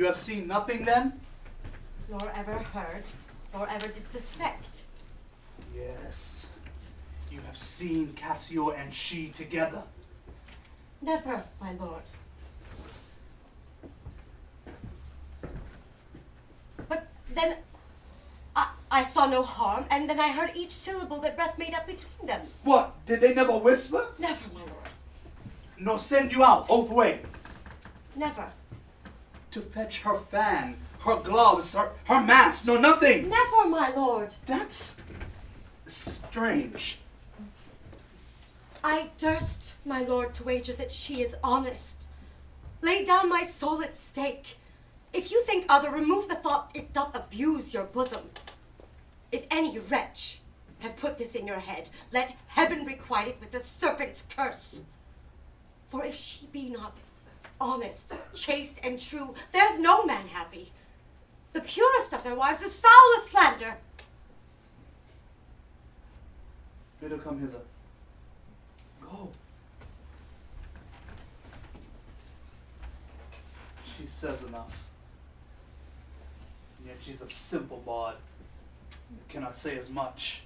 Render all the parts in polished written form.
You have seen nothing then? Nor ever heard, nor ever did suspect. Yes. You have seen Cassio and she together. Never, my lord. But then I saw no harm, and then I heard each syllable that breath made up between them. What? Did they never whisper? Never, my lord. Nor send you out both way? Never. To fetch her fan, her gloves, her mask, no nothing? Never, my lord. That's strange. I durst, my lord, to wager that she is honest. Lay down my soul at stake. If you think other, remove the thought it doth abuse your bosom. If any wretch have put this in your head, let heaven requite it with the serpent's curse. For if she be not honest, chaste, and true, there's no man happy. The purest of their wives is foul as slander. Bid her come hither. Go. She says enough. Yet she's a simple bard. Cannot say as much.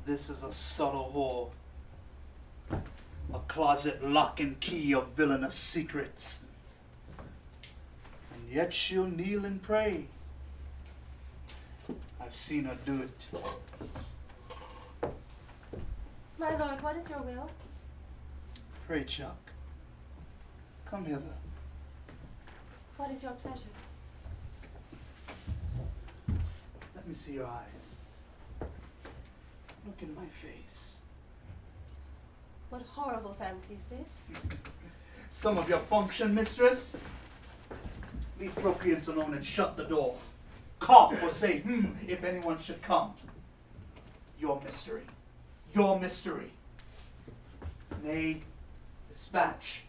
This is a subtle whore. A closet lock and key of villainous secrets. And yet she'll kneel and pray. I've seen her do it. My lord, what is your will? Pray, Chuck. Come hither. What is your pleasure? Let me see your eyes. Look in my face. What horrible fancy is this? Some of your function, mistress. Leave procreants alone and shut the door. Cough or say, if anyone should come. Your mystery. Your mystery. Nay, dispatch.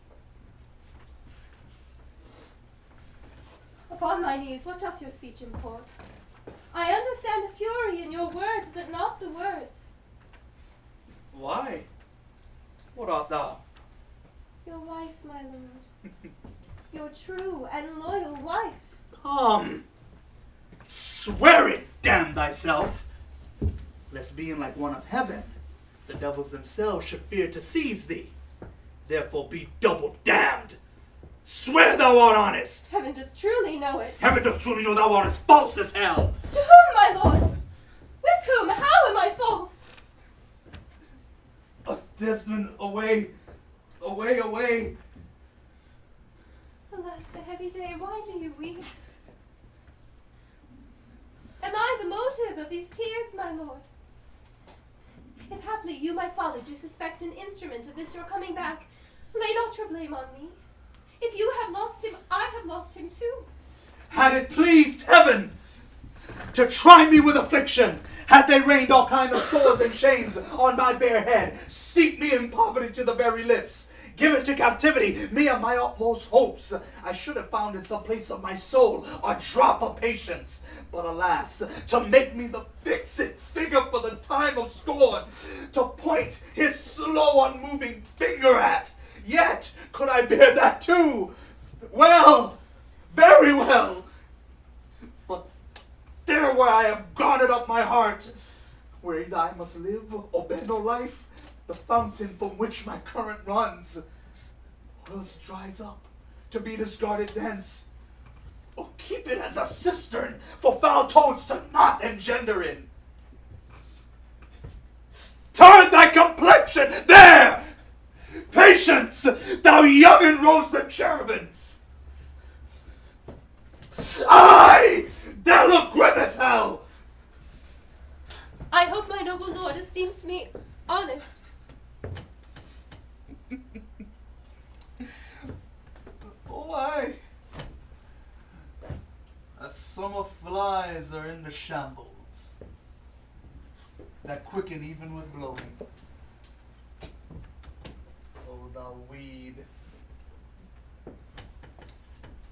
Upon my knees, what doth your speech import? I understand the fury in your words, but not the words. Why? What art thou? Your wife, my lord. Your true and loyal wife. Come. Swear it, damn thyself. Lest being like one of heaven, the devils themselves should fear to seize thee. Therefore be double damned. Swear thou art honest. Heaven doth truly know it. Heaven doth truly know thou art as false as hell. To whom, my lord? With whom? How am I false? Desmond, away, away, away. Alas, the heavy day, why do you weep? Am I the motive of these tears, my lord? If haply you, my father, do suspect an instrument of this your coming back, lay not your blame on me. If you have lost him, I have lost him too. Had it pleased heaven to try me with affliction, had they rained all kind of sores and shames on my bare head, steeped me in poverty to the very lips, given to captivity, me and my utmost hopes, I should have found in some place of my soul a drop of patience. But alas, to make me the fixed figure for the time of scorn, to point his slow unmoving finger at, yet could I bear that too. Well, very well. But there where I have garnered up my heart, where either I must live or bear no life, the fountain from which my current runs, or else dries up to be discarded thence, or keep it as a cistern for foul toads to not engender in. Turn thy complexion there! Patience, thou young and rosy cherubin! Aye! Thou look grim as hell! I hope my noble lord esteems me honest. Why? As summer flies are in the shambles, that quicken even with blowing. O thou weed,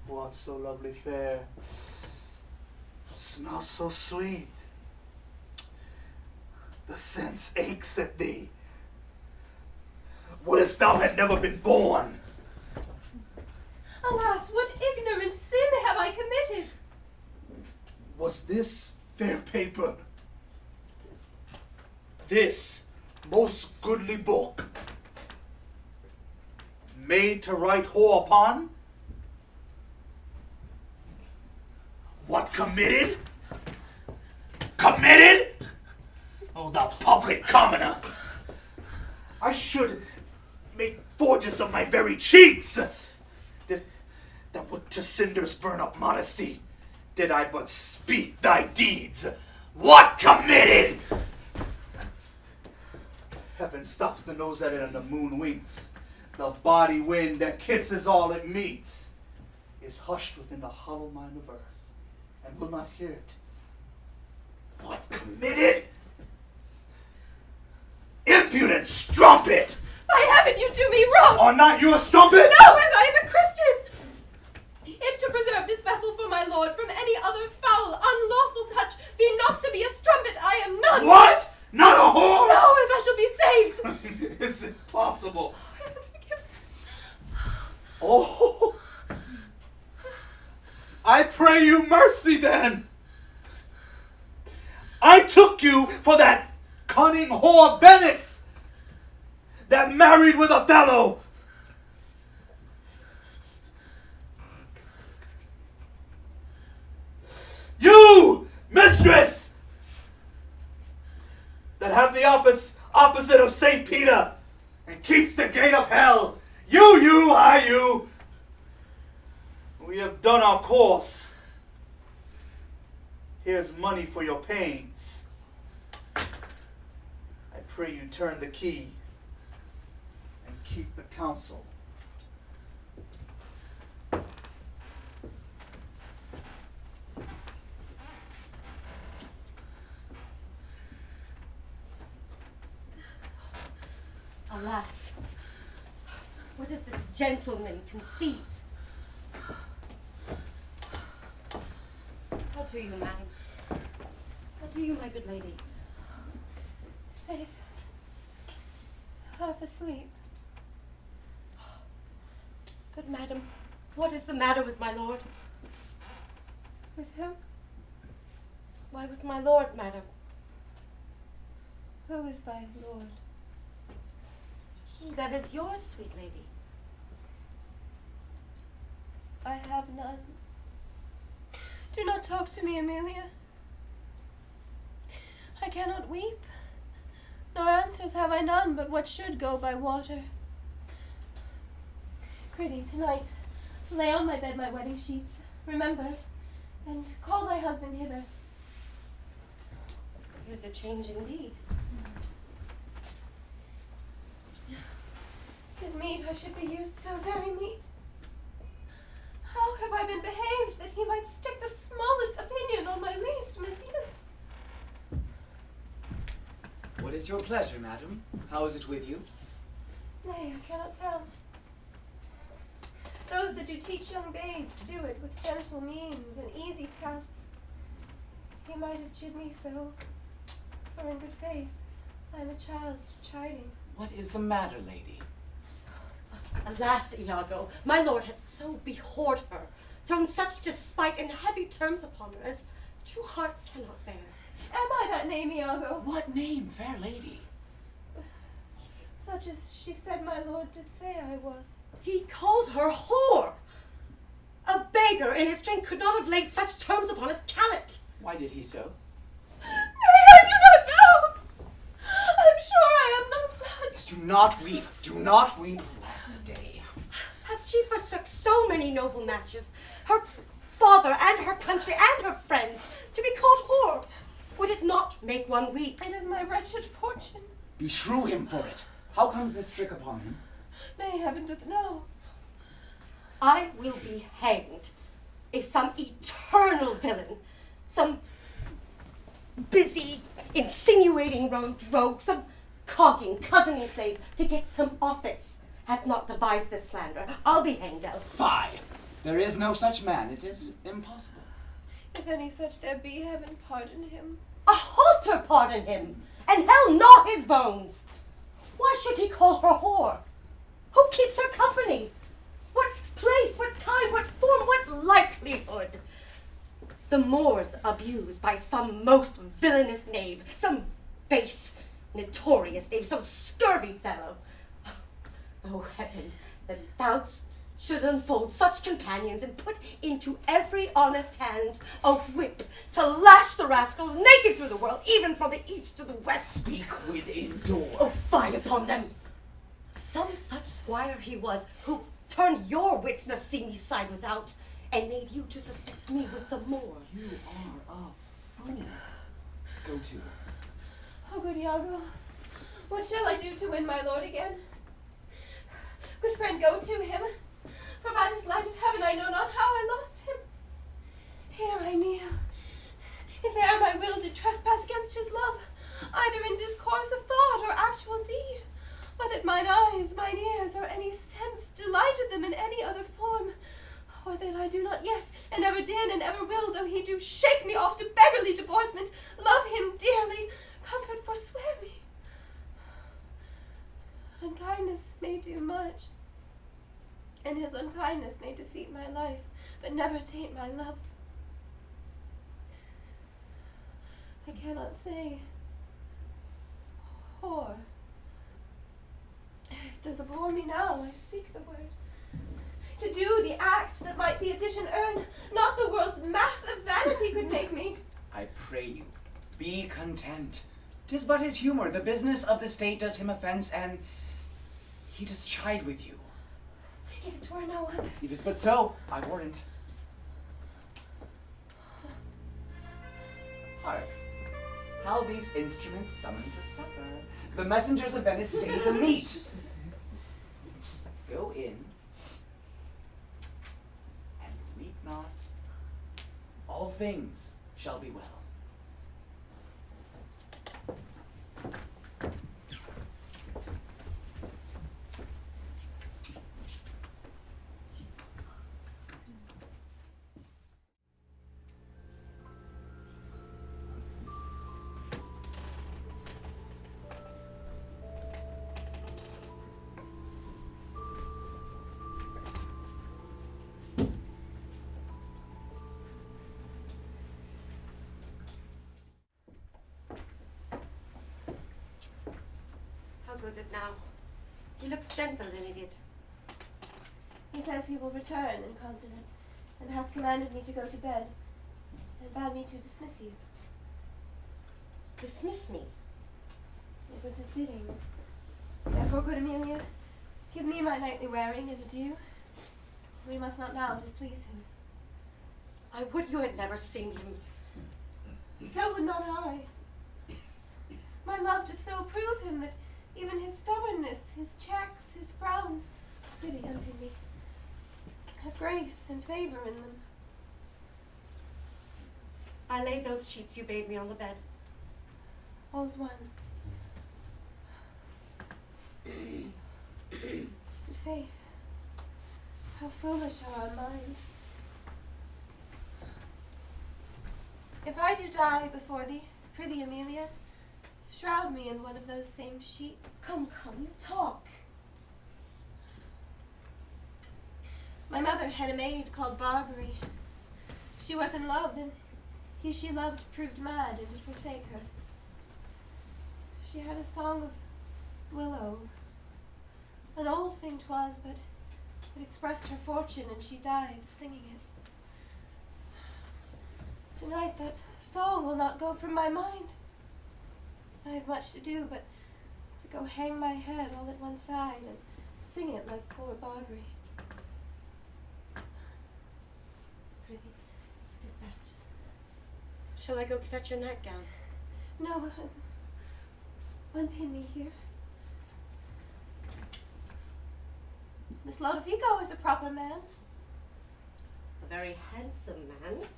who art so lovely fair, smell so sweet, the sense aches at thee. Wouldst thou had never been born? Alas, what ignorant sin have I committed? Was this fair paper, this most goodly book, made to write whore upon? What committed? Committed? Oh, the public commoner! I should make forges of my very cheeks! That would to cinders burn up modesty, did I but speak thy deeds. What committed? Heaven stops the nose at it and the moon winks. The body wind that kisses all it meets is hushed within the hollow mind of earth and will not hear it. What committed? Impudent strumpet! By heaven, you do me wrong! Are not you a strumpet? No, as I am a Christian! If to preserve this vessel for my lord from any other foul, unlawful touch be not to be a strumpet, I am none! What? Not a whore? No, as I shall be saved! Is it possible? Oh! I pray you mercy then! I took you for that cunning whore Venice that married with Othello. You, mistress, that have the opposite of St. Peter and keeps the gate of hell. You. We have done our course. Here's money for your pains. I pray you turn the key and keep the counsel. Alas, what does this gentleman conceive? How do you, madam? How do you, my good lady? Faith, half asleep. Good madam, what is the matter with my lord? With whom? Why, with my lord, madam. Who is thy lord? He that is yours, sweet lady. I have none. Do not talk to me, Emilia. I cannot weep, nor answers have I none but what should go by water. Prithee, tonight, lay on my bed my wedding sheets, remember, and call thy husband hither. Here's a change indeed. 'Tis meet I should be used so very meet. How have I been behaved that he might stick the smallest opinion on my least misuse? What is your pleasure, madam? How is it with you? Nay, I cannot tell. Those that do teach young babes do it with gentle means and easy tasks. He might have chid me so, for in good faith I am a child chiding. What is the matter, lady? Alas, Iago, my lord hath so behorred her, thrown such despite and heavy terms upon her as true hearts cannot bear. Am I that name, Iago? What name, fair lady? Such as she said my lord did say I was. He called her whore. A beggar in his drink could not have laid such terms upon his callet. Why did he so? Nay, I do not know. I'm sure I am not such. Do not weep. Do not weep. Alas the day. Hath she forsook so many noble matches, her father and her country and her friends, to be called whore? Would it not make one weep? It is my wretched fortune. Beshrew him for it. How comes this trick upon him? Nay, heaven doth know. I will be hanged if some eternal villain, some busy, insinuating rogue, some cogging, cozening slave to get some office, hath not devised this slander. I'll be hanged else. Fie! There is no such man. It is impossible. If any such there be, heaven pardon him. A halter pardon him, and hell gnaw his bones. Why should he call her whore? Who keeps her company? What place, what time, what form, what likelihood? The Moors abused by some most villainous knave, some base, notorious knave, some scurvy fellow. Oh, heaven, that thou should unfold such companions and put into every honest hand a whip to lash the rascals naked through the world, even from the east to the west. Speak within door. Oh, fie upon them! Some such squire he was, who turned your wits the seamy side without, and made you to suspect me with the more. You are a fool. Go to. Oh, good Iago, what shall I do to win my lord again? Good friend, go to him, for by this light of heaven I know not how I lost him. Here I kneel, if e'er my will did trespass against his love, either in discourse of thought or actual deed, or that mine eyes, mine ears, or any sense delighted them in any other form, or that I do not yet, and never did, and ever will, though he do shake me off to beggarly divorcement, love him dearly, comfort forswear me. Unkindness may do much, and his unkindness may defeat my life, but never taint my love. I cannot say whore. It does abhor me now, I speak the word. To do the act that might the addition earn, not the world's massive vanity could make me. I pray you, be content. 'Tis but his humor. The business of the state does him offense, and he does chide with you. If it were no other. It is but so, I warrant. Hark, how these instruments summon to supper. The messengers of Venice stay the meat. Go in, and weep not. All things shall be well. How goes it now? He looks gentler than he did. He says he will return incontinent, and hath commanded me to go to bed, and bade me to dismiss you. Dismiss me. It was his bidding. Therefore, good Emilia, give me my nightly wearing and adieu. We must not now displease him. I would you had never seen him. So would not I. My love did so approve him that even his stubbornness, his checks, his frowns, really unto me, have grace and favor in them. I laid those sheets you bade me on the bed. All's one. Faith, how foolish are our minds. If I do die before thee, prithee, Emilia, shroud me in one of those same sheets. Come, you talk. My mother had a maid called Barbary. She was in love, and he she loved proved mad and did forsake her. She had a song of willow. An old thing 'twas, but it expressed her fortune, and she died singing it. Tonight that song will not go from my mind. I have much to do but to go hang my head all at one side and sing it like poor Barbary. Prithee, dispatch. Shall I go fetch your nightgown? No, unpin me here. This Lodovico is a proper man. A very handsome man.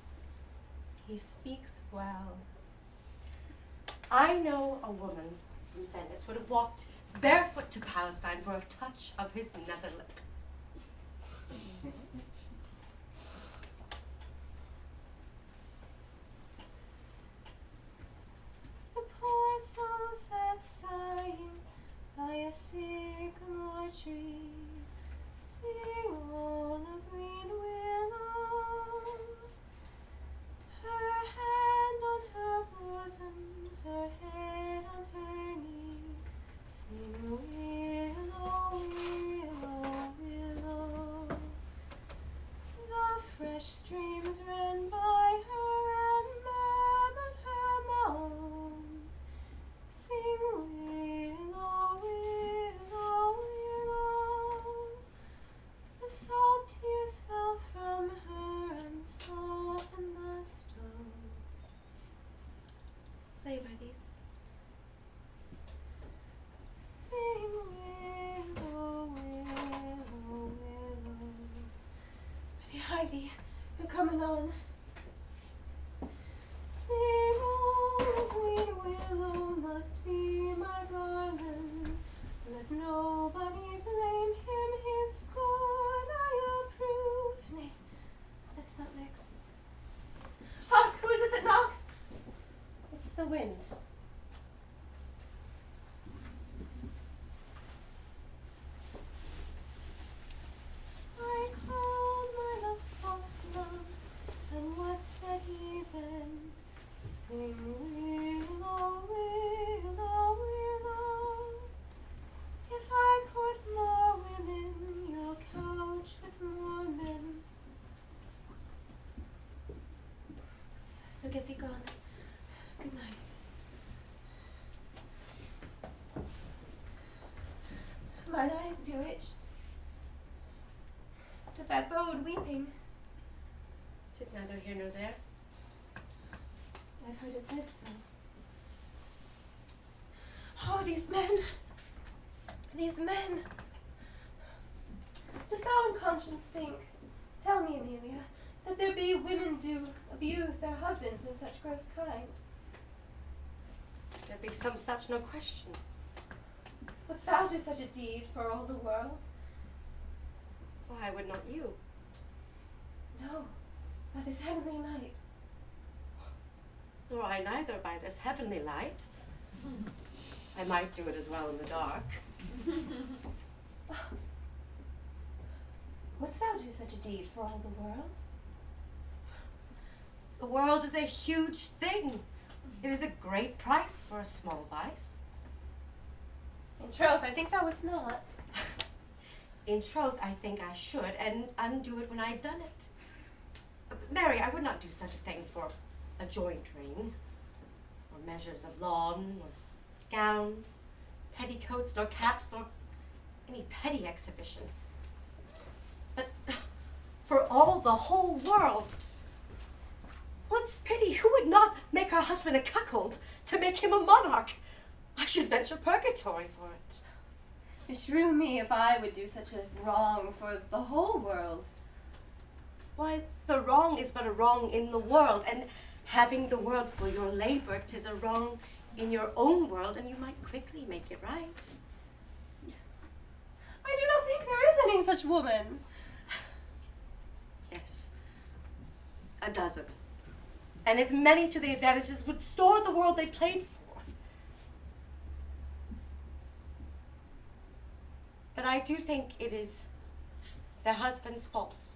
He speaks well. I know a woman from Venice would have walked barefoot to Palestine for a touch of his nether lip. The poor soul sat sighing by a sycamore tree, sing all mine eyes do itch. To that bode weeping. 'Tis neither here nor there. I've heard it said so. Oh, these men! These men! Dost thou in conscience think, tell me, Emilia, that there be women do abuse their husbands in such gross kind? There be some such, no question. Wouldst thou do such a deed for all the world? Why would not you? No, by this heavenly light. Nor I neither by this heavenly light. I might do it as well in the dark. Wouldst thou do such a deed for all the world? The world is a huge thing. It is a great price for a small vice. In troth, I think thou wouldst not. In troth, I think I should, and undo it when I'd done it. But Mary, I would not do such a thing for a joint ring, or measures of lawn, or gowns, petticoats, nor caps, nor any petty exhibition. But for all the whole world, what's pity? Who would not make her husband a cuckold to make him a monarch? I should venture purgatory for it. Beshrew me if I would do such a wrong for the whole world. Why, the wrong is but a wrong in the world, and having the world for your labor, 'tis a wrong in your own world, and you might quickly make it right. I do not think there is any such woman. Yes, a dozen, and as many to the advantages would store the world they played for. But I do think it is their husbands' fault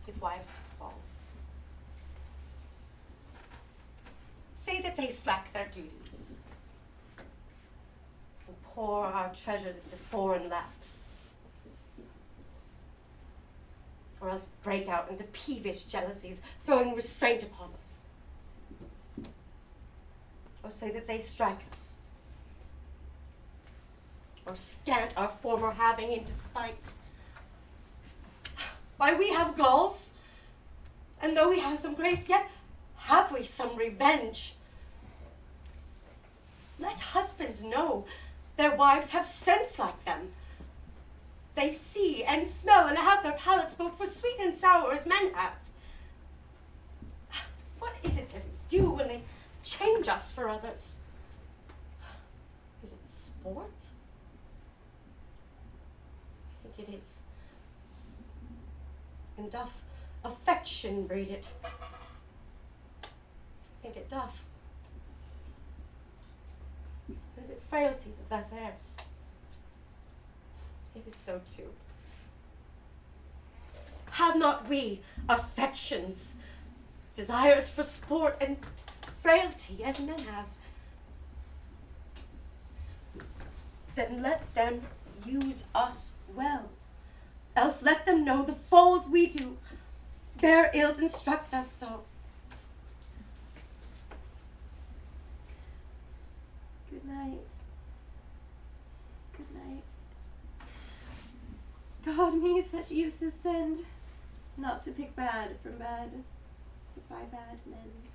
if wives do fall. Say that they slack their duties and pour our treasures into foreign laps, or else break out into peevish jealousies, throwing restraint upon us. Or say that they strike us, or scant our former having into spite. Why, we have galls, and though we have some grace, yet have we some revenge. Let husbands know their wives have sense like them. They see and smell and have their palates both for sweet and sour as men have. What is it that they do when they change us for others? Is it sport? I think it is. And doth affection breed it? I think it doth. Is it frailty that thus errs? It is so too. Have not we affections, desires for sport and frailty as men have? Then let them use us well. Else let them know the falls we do, their ills instruct us so. Good night. Good night. God me such uses send, not to pick bad from bad, but by bad mend.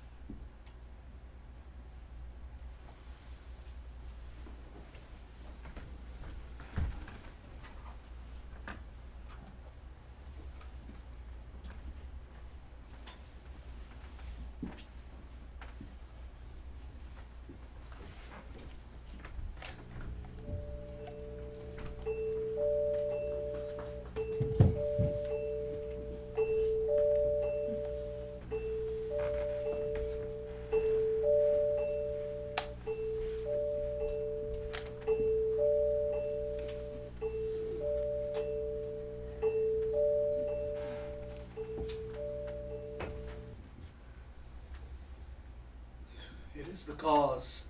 It is the cause.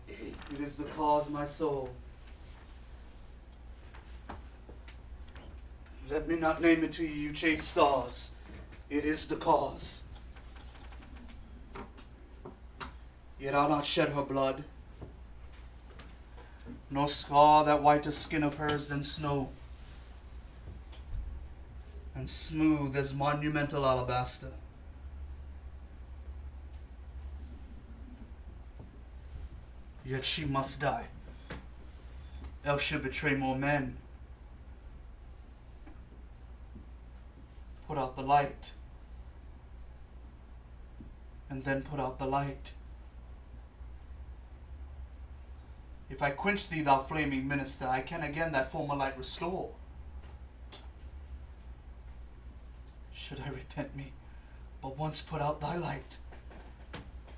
It is the cause, my soul. Let me not name it to you, you chaste stars. It is the cause. Yet I'll not shed her blood. no scar that whiter skin of hers than snow, and smooth as monumental alabaster. Yet she must die, else she'll betray more men. Put out the light, and then put out the light. If I quench thee, thou flaming minister, I can again thy former light restore. Should I repent me, but once put out thy light,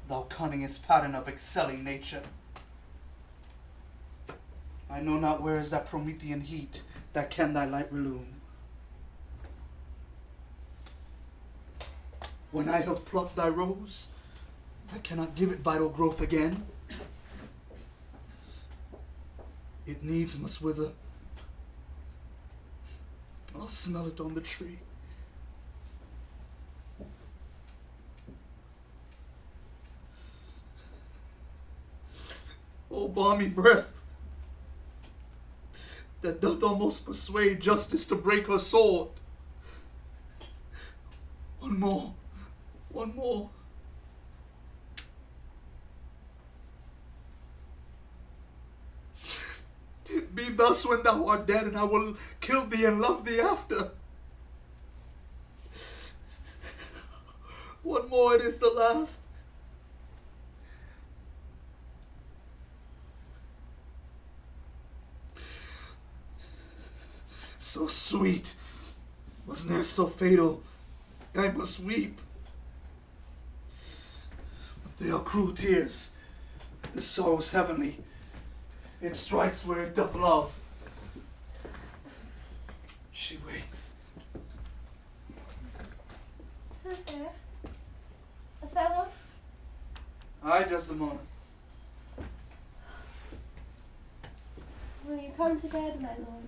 thou cunningest pattern of excelling nature. I know not where is that Promethean heat that can thy light relume. When I have plucked thy rose, I cannot give it vital growth again. It needs must wither. I'll smell it on the tree. Oh, balmy breath, that doth almost persuade justice to break her sword. One more, one more. Be thus when thou art dead, and I will kill thee and love thee after. One more, it is the last. So sweet, was ne'er so fatal, I must weep. But they are cruel tears, this sorrow's heavenly. It strikes where it doth love. She wakes. Who's there? Othello? Aye, Desdemona. Will you come to bed, my lord?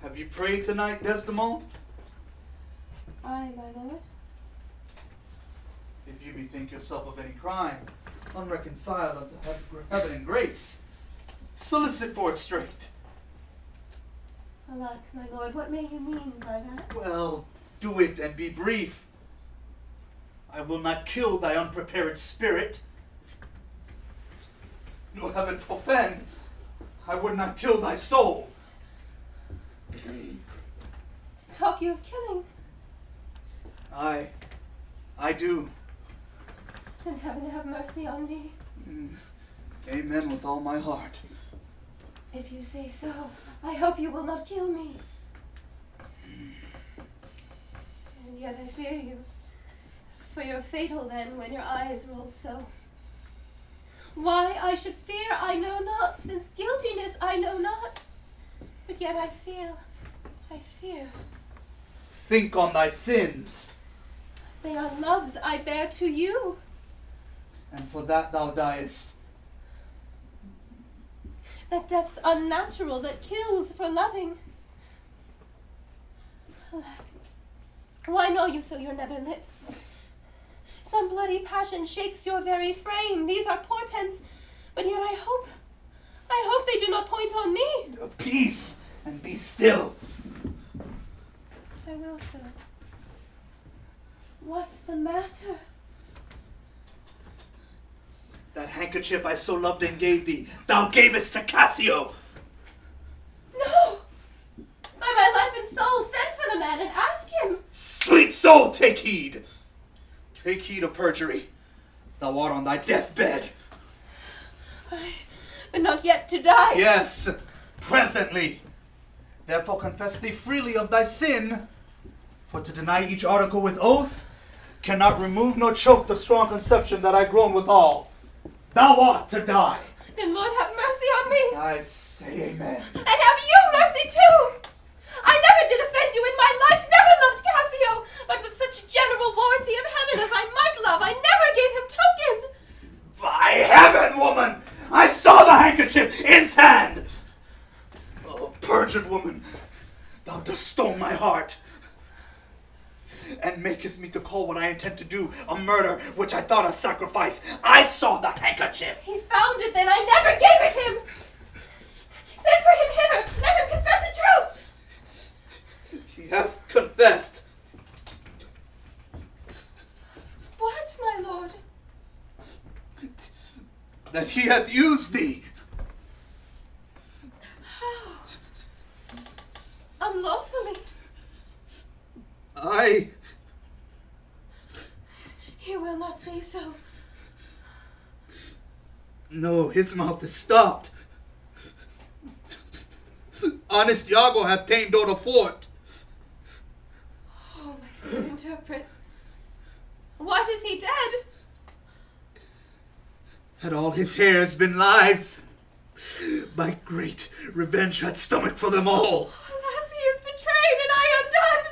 Have you prayed tonight, Desdemona? Aye, my lord. If you bethink yourself of any crime, unreconciled unto heaven and grace, solicit for it straight. Alack, my lord, what may you mean by that? Well, do it and be brief. I will not kill thy unprepared spirit. No, heaven forfend, I would not kill thy soul. Talk you of killing? I do. Then heaven have mercy on me. Amen with all my heart. If you say so, I hope you will not kill me. And yet I fear you, for you're fatal then when your eyes roll so. Why I should fear I know not, since guiltiness I know not. But yet I fear. Think on thy sins, They are loves I bear to you. and for that thou diest. That death's unnatural that kills for loving. Alack, why know you so your nether lip? Some bloody passion shakes your very frame. These are portents, but yet I hope they do not point on me. Peace, and be still. I will, sir. What's the matter? That handkerchief I so loved and gave thee, thou gavest to Cassio. No! By my life and soul, send for the man and ask him. Sweet soul, take heed. Take heed of perjury. Thou art on thy deathbed. But not yet to die. Yes, presently. Therefore confess thee freely of thy sin. For to deny each article with oath cannot remove nor choke the strong conception that I groan withal. Thou art to die. Then Lord have mercy on me. I say amen. And have you mercy too. I never did offend you in my life, never loved Cassio, but with such general warranty of heaven as I might love, I never gave him token. By heaven, woman, I saw the handkerchief in's hand. Oh, perjured woman, thou dost stone my heart, and makest me to call what I intend to do a murder, which I thought a sacrifice. I saw the handkerchief. He found it, then I never gave it him. that he hath used thee. How? Unlawfully? Aye. He will not say so. No, his mouth is stopped. Honest Iago hath tamed o'er the fort. Oh, my fair interprets. What, is he dead? Had all his hairs been lives, my great revenge had stomach for them all. Alas, he is betrayed, and I undone.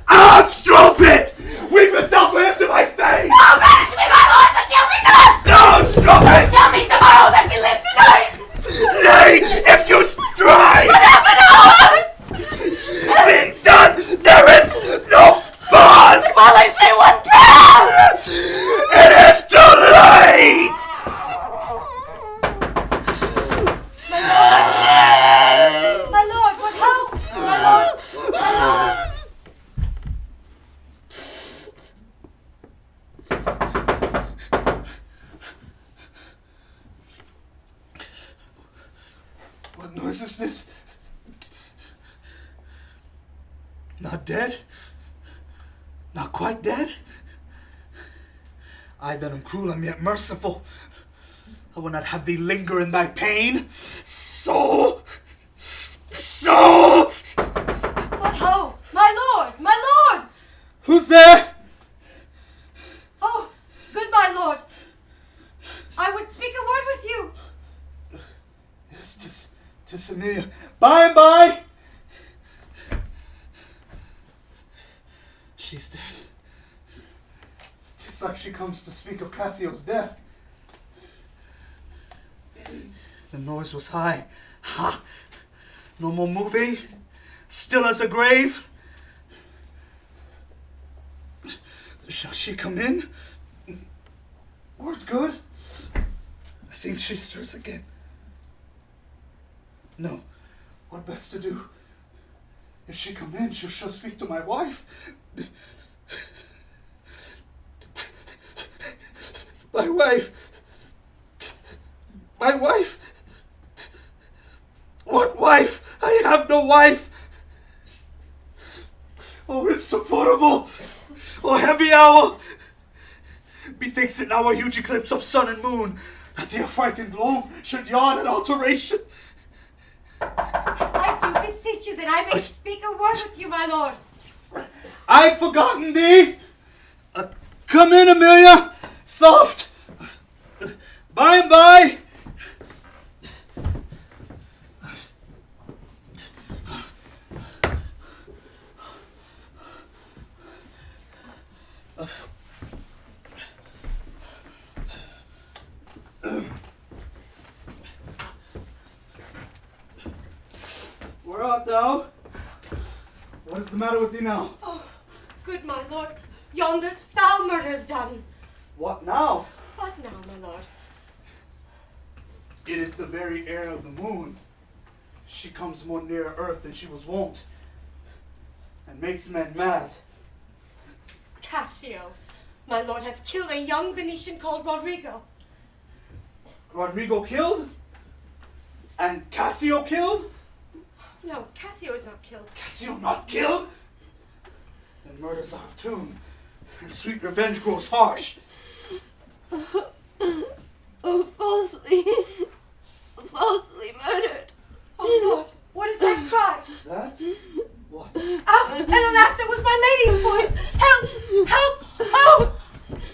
Ah, strumpet! Weepest thou for him to my face! Oh, banish me, my lord, but kill me not! No, strumpet! Kill me tomorrow, let me live tonight! Nay, if you strive! But half an hour! Being done, there is no pause! While I say one prayer! It is too late! My lord, what help? My lord, my lord. What noise is this? Not dead? Not quite dead? I that am cruel am yet merciful. I will not have thee linger in thy pain. So. What ho? My lord, my lord! Who's there? Oh, good my lord. I would speak a word with you. Yes, 'tis Emilia. By and by. She's dead. 'Tis like she comes to speak of Cassio's death. The noise was high. Ha! No more moving. Still as a grave. Shall she come in? Word good. I think she stirs again. No. What best to do? If she come in, she'll speak to my wife. My wife. My wife. What wife? I have no wife. Oh, insupportable. Oh, heavy hour. Methinks it now a huge eclipse of sun and moon, that the affrighted globe should yawn in alteration. I do beseech you that I may speak a word with you, my lord. I've forgotten thee. Come in, Emilia. Soft. By and by. Where art thou? What is the matter with thee now? Oh, good my lord, yonder's foul murder's done. What now? What now, my lord? It is the very air of the moon. She comes more near earth than she was wont, and makes men mad. Cassio, my lord, hath killed a young Venetian called Rodrigo. Rodrigo killed? And Cassio killed? No, Cassio is not killed. Cassio not killed? Then murder's out of tune, and sweet revenge grows harsh. Oh, falsely murdered. Oh Lord, what is that cry? That? What? Ah, and alas, that was my lady's voice. Help! Help! Oh!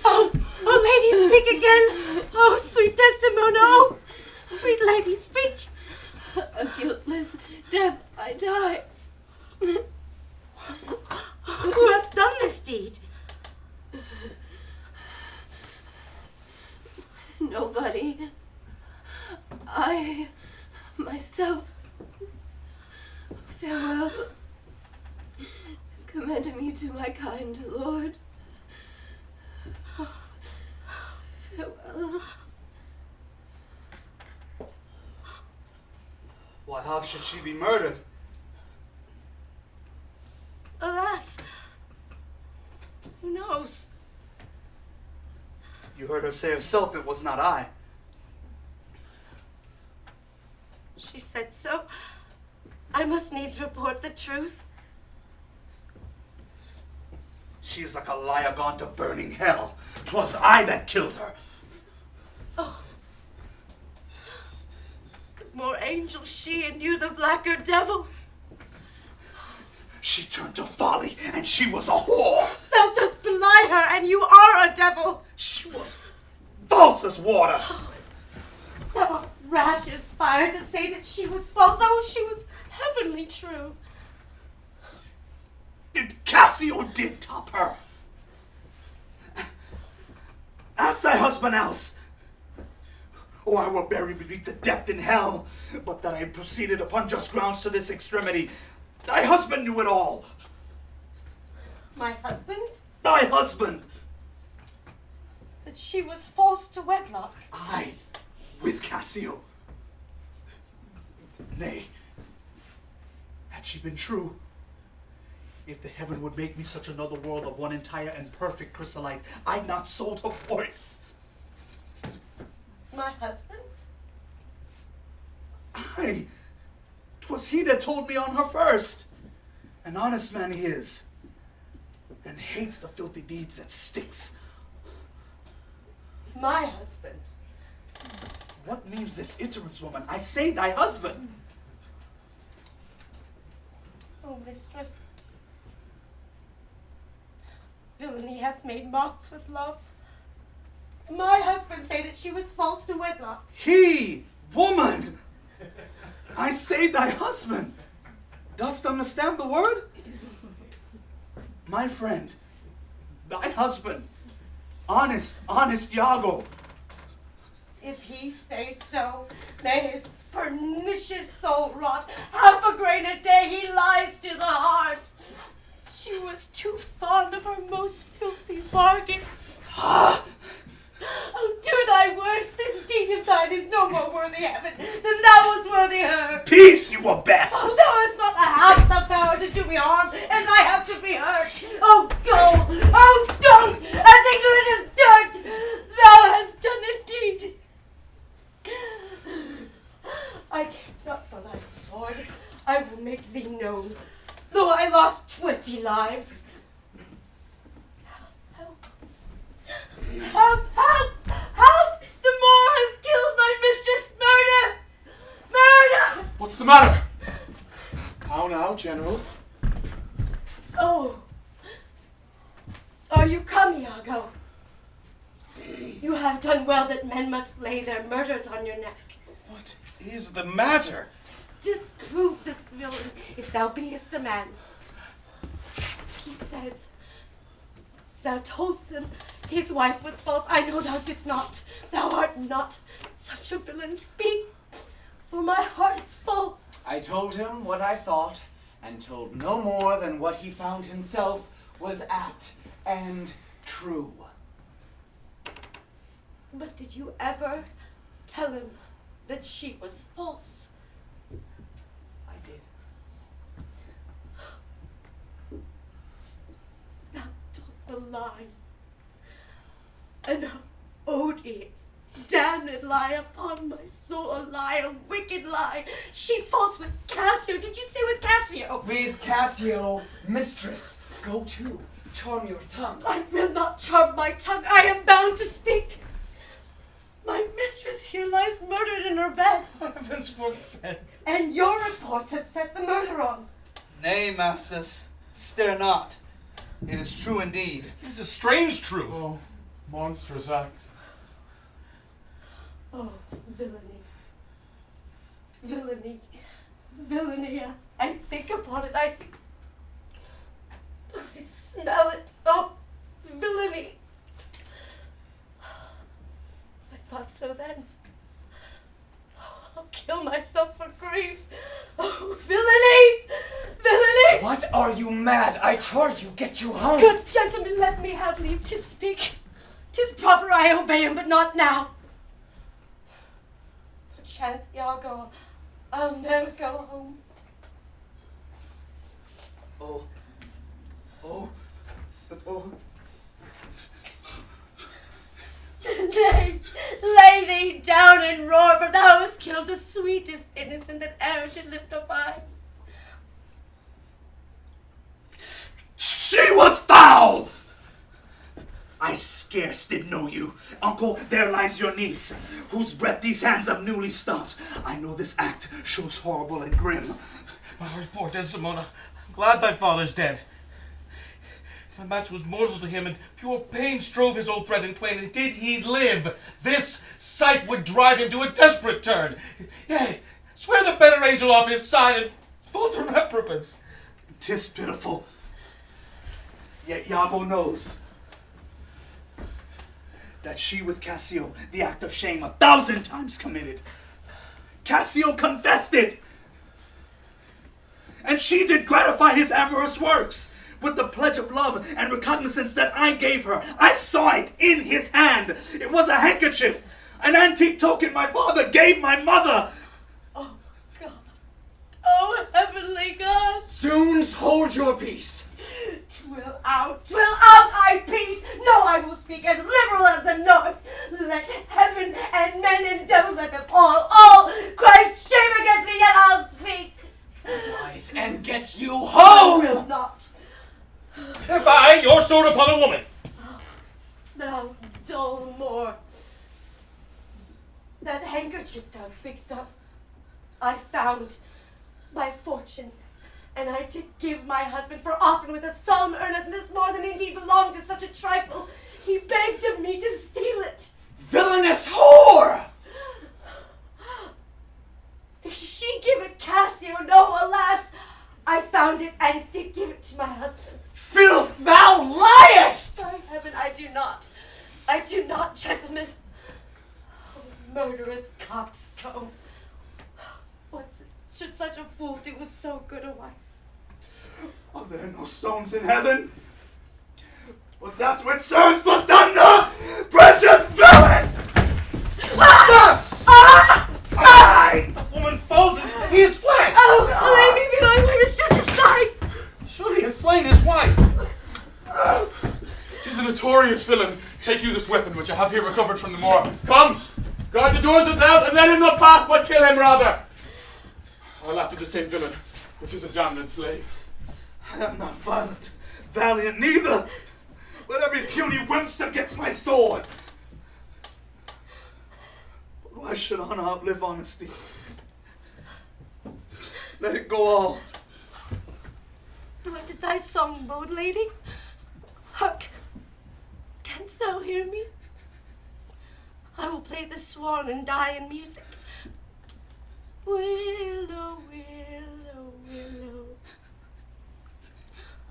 Oh! Oh, lady, speak again. Oh, sweet Desdemona. Oh, sweet lady, speak. A guiltless death I die. Who hath done this deed? Nobody. I myself. Farewell. Commend me to my kind lord. Farewell. Why, how should she be murdered? Alas, who knows? You heard her say herself it was not I. She said so. I must needs report the truth. She's like a liar gone to burning hell. 'Twas I that killed her. Oh. The more angel she and you the blacker devil. She turned to folly, and she was a whore. Thou dost belie her, and you are a devil. She was false as water. Thou art rash as fire to say that she was false. Oh, she was heavenly true. Cassio did top her. Ask thy husband else, or I were buried beneath the depth in hell. But that I proceeded upon just grounds to this extremity. Thy husband knew it all. My husband? Thy husband. That she was false to wedlock. I, with Cassio. Nay, had she been true, if the heaven would make me such another world of one entire and perfect chrysolite, I'd not sold her for it. My husband? Aye, 'twas he that told me on her first. An honest man he is, and hates the filthy deeds that sticks. My husband? What means this iterance, woman? I say thy husband. Oh, mistress. Villainy hath made mocks with love. My husband say that she was false to wedlock. He, woman! I say thy husband. Dost understand the word? My friend, thy husband, honest Iago. If he say so, may his pernicious soul rot. Half a grain a day he lies to the heart. She was too fond of her most filthy bargain. Oh, do thy worst. This deed of thine is no more worthy heaven than thou was worthy her. Peace, you were best. Oh, thou hast not half the power to do me harm as I have to be hurt. Oh, go. Oh, don't. As ignorant as dirt. Thou hast done indeed. I care not for thy sword. I will make thee known, though I lost 20 lives. Help! Help! Help! Help! The Moor has killed my mistress! Murder! Murder! What's the matter? How now, General? Oh! Are you come, Iago? You have done well that men must lay their murders on your neck. What is the matter? Disprove this villain if thou beest a man. He says thou toldst him his wife was false. I know thou didst not. Thou art not such a villain. Speak, for my heart is full. I told him what I thought, and told no more than what he found himself was apt and true. But did you ever tell him that she was false? I did. Thou told a lie. An odious, damned lie upon my soul, a lie, a wicked lie. She false with Cassio. Did you say with Cassio? With Cassio, mistress, go to, charm your tongue. I will not charm my tongue. I am bound to speak. My mistress here lies murdered in her bed. Heavens forfend. And your reports have set the murder on. Nay, masters, stare not. It is true indeed. It is a strange truth. Oh, monstrous act. Oh, villainy. Villainy. Villainy. I think upon it. I smell it. Oh, villainy. I thought so then. I'll kill myself for grief. Oh, villainy! Villainy! What are you mad? I charge you, get you home. Good gentlemen, let me have leave to speak. 'Tis proper I obey him, but not now. Perchance, Iago, I'll never go home. Oh. Nay, lay thee down and roar, for thou hast killed the sweetest, innocent mountain that e'er did lift up I. She was foul! I scarce did know you. Uncle, there lies your niece, whose breath these hands have newly stopped. I know this act shows horrible and grim. My heart, poor Desdemona. I'm glad thy father's dead. My match was mortal to him, and pure pain strove his old thread in twain, and did he live, this sight would drive him to a desperate turn. Yea, swear the better angel off his side, and fall to reprobates. 'Tis pitiful. Yet Iago knows that she with Cassio the act of shame 1,000 times committed. Cassio confessed it, and she did gratify his amorous works with the pledge of love and recognizance that I gave her. I saw it in his hand. It was a handkerchief, an antique token my father gave my mother. Oh, God. Oh, heavenly God. Soons hold your peace. 'Twill out, I peace. No, I will speak as liberal as the north. Let heaven and men and devils let them all cry shame against me, yet I'll speak. Rise and get you I home! will not. If I, your sword upon a woman. Thou dull Moor. That handkerchief thou speakst of, I found by fortune, and I did give my husband, for often with a solemn earnestness more than indeed belonged to such a trifle, he begged of me to steal it. Villainous whore! She give it Cassio, no, alas, I found it and did give it to my husband. Filth, thou liest! By heaven, I do not, gentlemen. Oh, murderous coxcomb. What should such a fool do with so good a wife? Are there no stones in heaven? Well, that which serves but thunder, precious villain! The woman falls and he is fled. Oh, lay me behind my mistress's side! Surely he has slain his wife. 'Tis a notorious villain. Take you this weapon which I have here recovered from the moor. Come, guard the doors without, and let him not pass, but kill him rather. I'll after the same villain, which is a damned slave. I am not violent, valiant neither, but every puny whimster gets my sword. But why should honor outlive honesty? Let it go all. What did thy song bode, lady? Hark! Canst thou hear me? I will play the swan and die in music. Willow, willow, willow.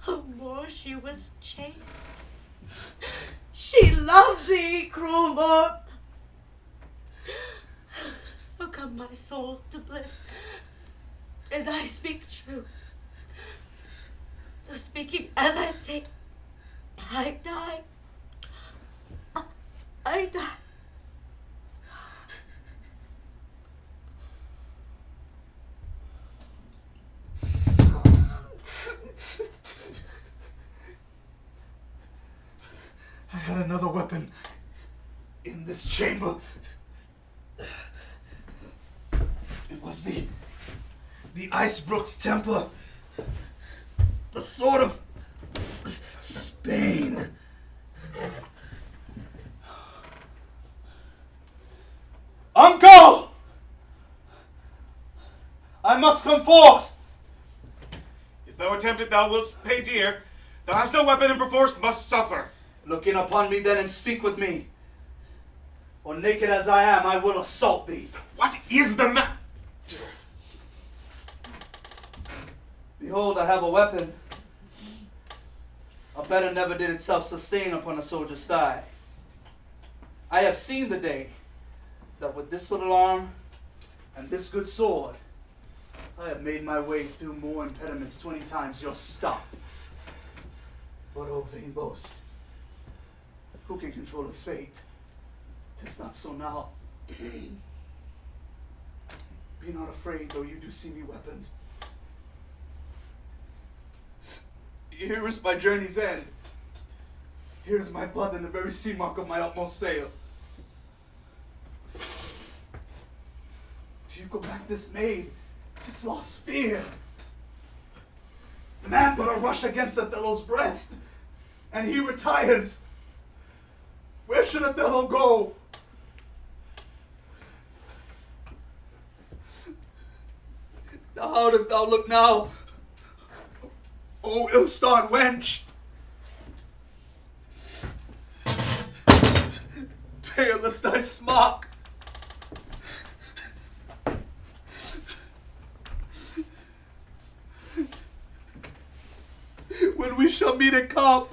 Oh, more she was chaste. She loves thee, cruel Moor. So come my soul to bliss, as I speak true. So speaking as I think, I die. I die. I had another weapon in this chamber. It was the Icebrook's temper, the sword of Spain. Uncle! I must come forth. If thou attempt it, thou wilt pay dear. Thou hast no weapon and perforce must suffer. Look in upon me then and speak with me. Or naked as I am, I will assault thee. What is the matter? Behold, I have a weapon. A better never did itself sustain upon a soldier's thigh. I have seen the day that with this little arm and this good sword, I have made my way through more impediments 20 times your stop. But oh, vain boast, who can control his fate? 'Tis not so now. Be not afraid, though you do see me weaponed. Here is my journey's end. Here is my blood and the very sea mark of my utmost sail. Do you go back dismayed 'Tis lost fear. The man but a rush against Othello's breast, and he retires. Where should Othello go? How dost thou look now, O ill-starred wench? Pale as thy smock. When we shall meet at camp,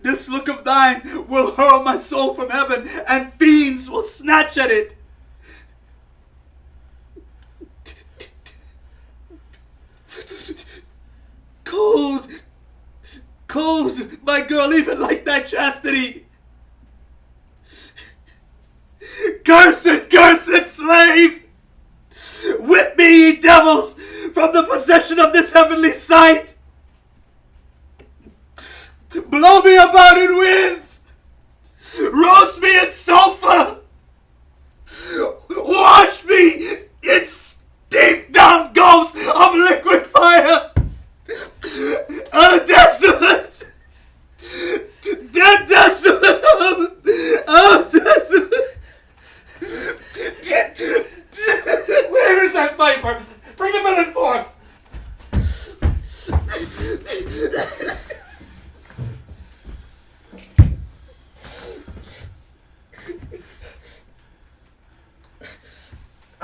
this look of thine will hurl my soul from heaven, and fiends will snatch at it. Cold, cold, my girl, even like thy chastity. Cursed, cursed slave! Whip me, ye devils, from the possession of this heavenly sight! Blow me about in winds! Roast me in sulfur! Wash me in steep down gulfs of liquid fire! Oh, Testament! Dead Testament! Oh, Testament! Where is that viper? Bring the villain forth!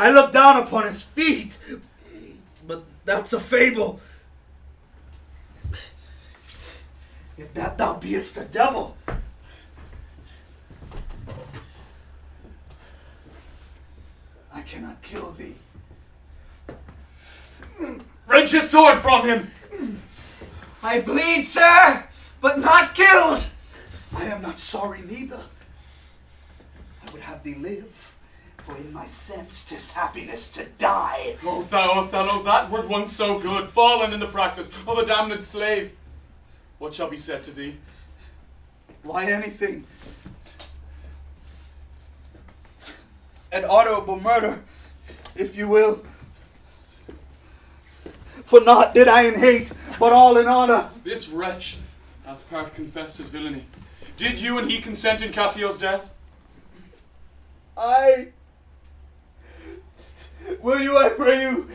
I look down upon his feet, but that's a fable. If that thou beest a devil, I cannot kill thee. Wrench his sword from him! I bleed, sir, but not killed. I am not sorry neither. I would have thee live, for in my sense 'tis happiness to die. O thou Othello, that word once so good, fallen in the practice of a damned slave. What shall be said to thee? Why, anything. An honorable murder, if you will. For naught did I in hate, but all in honor. This wretch hath part confessed his villainy. Did you and he consent in Cassio's death? I... Will you, I pray you,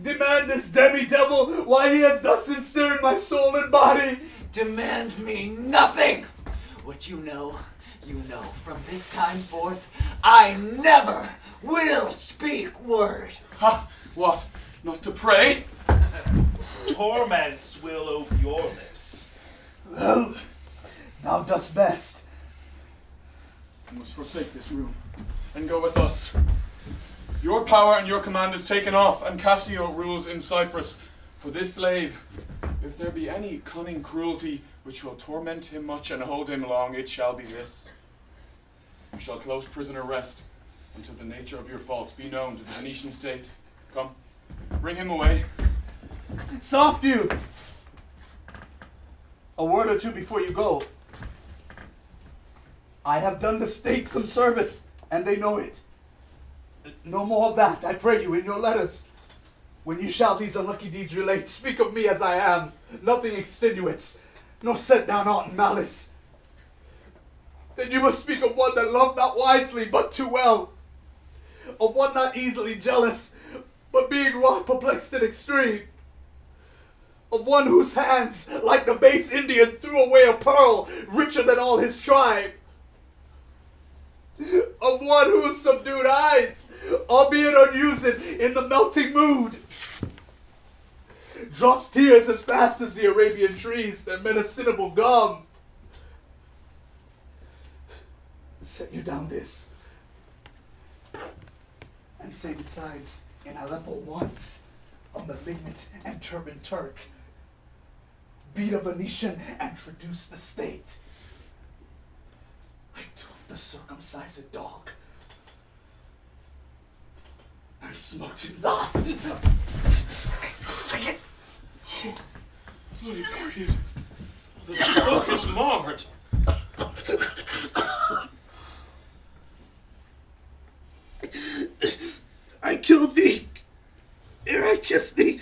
demand this demi-devil why he has thus ensnared my soul and body? Demand me nothing. What you know. From this time forth, I never will speak word. Ha! What? Not to pray? Torments will ope your lips. Well, thou dost best. You must forsake this room and go with us. Your power and your command is taken off, and Cassio rules in Cyprus. For this slave, if there be any cunning cruelty which will torment him much and hold him long, it shall be this. You shall close prisoner rest until the nature of your faults be known to the Venetian state. Come, bring him away. Soft you! A word or two before you go. I have done the state some service, and they know it. No more of that, I pray you, in your letters. When you shall these unlucky deeds relate, speak of me as I am, nothing extenuates, nor set down aught in malice. Then you must speak of one that loved not wisely, but too well. Of one not easily jealous, but being wrought perplexed in extreme. Of one whose hands, like the base Indian, threw away a pearl richer than all his tribe. Of one whose subdued eyes, albeit unused in the melting mood, drops tears as fast as the Arabian trees that medicinable gum. Set you down this, and say besides, in Aleppo once, a malignant and turbaned Turk beat a Venetian and traduced the state. I took the circumcised dog. I smoked him thus. Bloody period. The smoke is marred. I killed thee kiss thee,